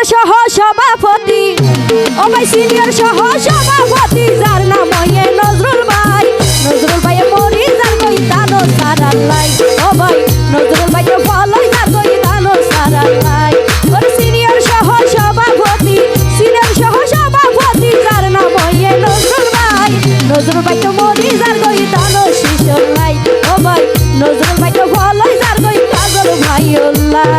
Senior সহ সভাপতি, ও ভাই সিনিয়র সহ সভাপতি, যার নাম হয়ে নজরুল ভাই। নজরুল ভাই মরি যার গই দানো সারালাই, ও ভাই নজরুল ভাই ফলই যার গই দানো সারালাই। ওর সিনিয়র সহ সভাপতি, সিনিয়র সহ সভাপতি, যার নাম হয়ে নজরুল ভাই। নজরুল ভাই মরি যার গই দানো শিশলাই, ও ভাই নজরুল ভাই ফলই যার গই কাজল ভাই উল্লাই।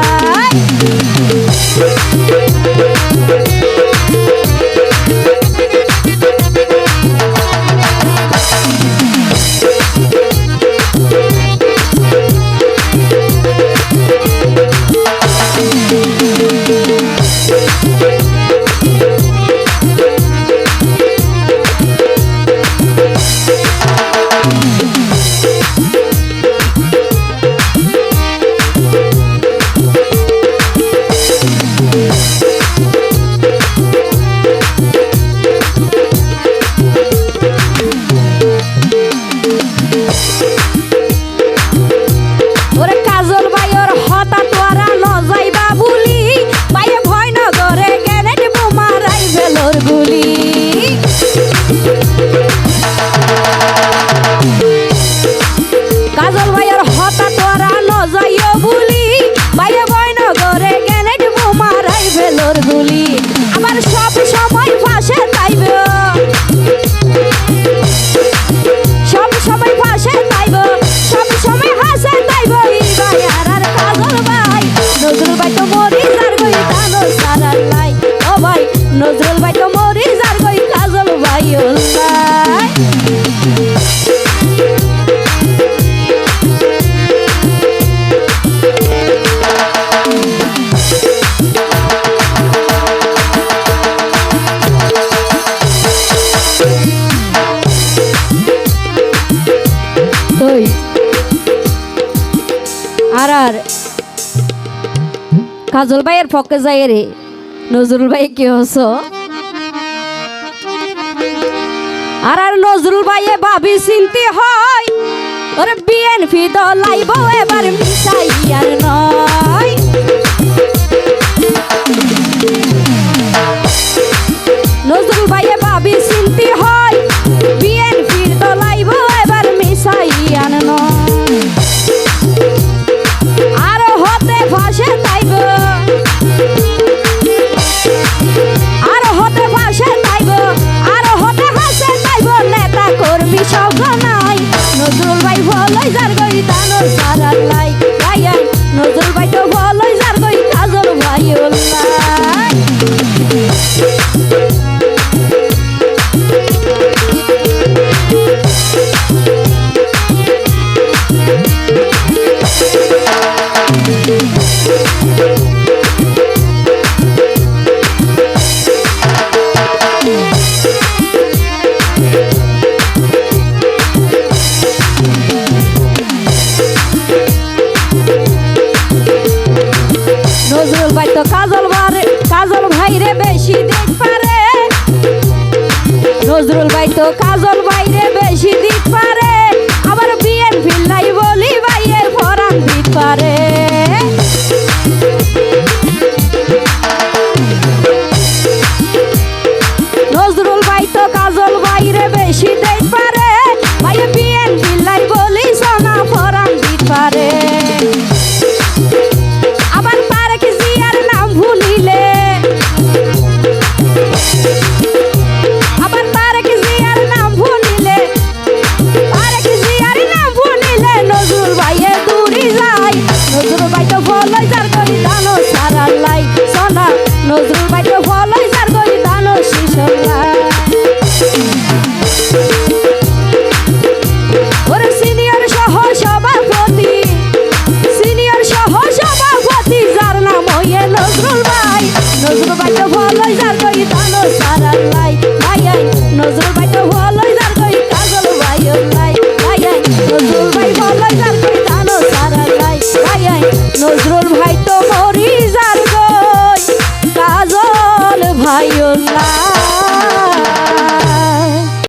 আবার সব সময় ফাঁসে তাইব, সব সময় ফাঁসে তাইব, সব সময় হাসে তাইব। ভাই আর কাজল ভাই, নজরুল ভাই তো মরি যার গই দানো সারালাই, ও ভাই নজরুল ভাই তো মরি যার গই কাজল ভাই উল্লাই। আর কাজল ভাইয়ের পক্ষে যাই রে নজরুল ভাই কি হস। আর নজরুল ভাইয়ে ভাবি চিন্তি হয়, ওরে বিএনপি দলাইব এবার মিশাইয়ার নয়। নজরুল ভাইয়ে ভাবি চিন্তি হয়, বিএনপি দলাইব এবার মিশাইয়ার নয়। ফাঁসে তাইব, আর হতে ফাঁসে তাইব, আর হতে হাসে তাইব। নেতা কর্মী সব নাই, নজরুল ভাই ভলই যার গই দানো সারালাই। নজরুল ভাই তো ভলই যার গই কাজল ভাই উল্লাই। নজরুল ভাই তো কাজল ভাই রে বেশি দিক পারে, নজরুল ভাই তো কাজল ভাই রে বেশি দিক পারে। আবার বিএনপি লাই বলি ভাইয়ের ফরান দিক পারে।